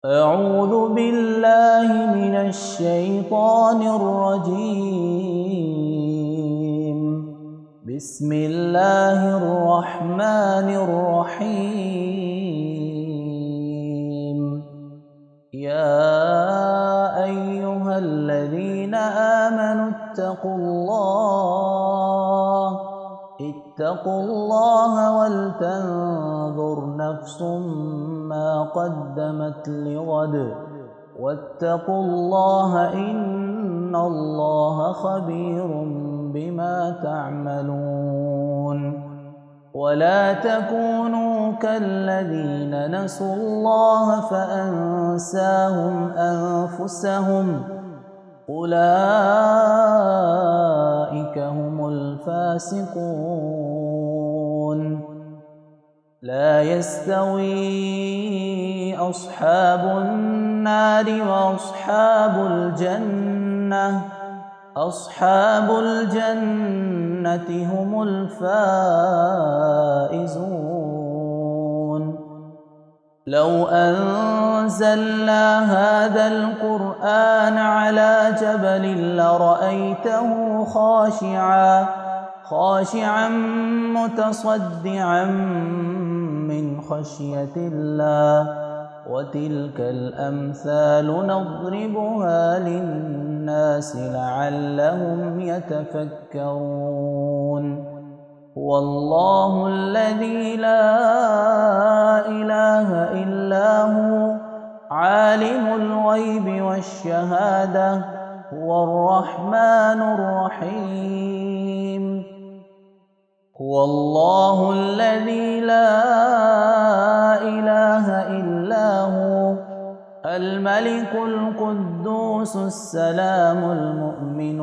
أعوذ بالله من الشيطان الرجيم. بسم الله الرحمن الرحيم. يا أيها الذين آمنوا اتقوا الله ولتنظر نفس ما قدمت لغد واتقوا الله إن الله خبير بما تعملون. ولا تكونوا كالذين نسوا الله فأنساهم أنفسهم أولئك هم الفاسقون. لا يستوي أصحاب النار وأصحاب الجنة هم الفائزون. لو أنزلنا هذا القرآن على جبل لرأيته خاشعا متصدعا من خشية الله. وتلك الأمثال نضربها للناس لعلهم يتفكرون. هو الله الذي لا إله إلا هو عالم الغيب والشهادة هو الرحمن الرحيم. هو الله الذي لا إله إلا هو الملك القدوس السلام المؤمن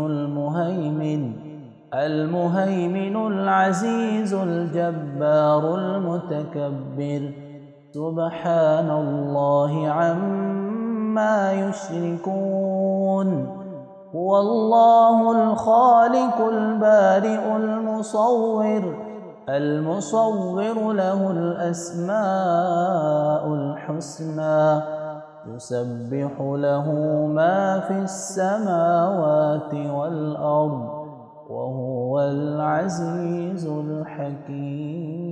المهيمن العزيز الجبار المتكبر سبحان الله عما يشركون. هو الله الخالق البارئ المصور له الأسماء الحسنى يسبح له ما في السماوات والأرض وهو العزيز الحكيم.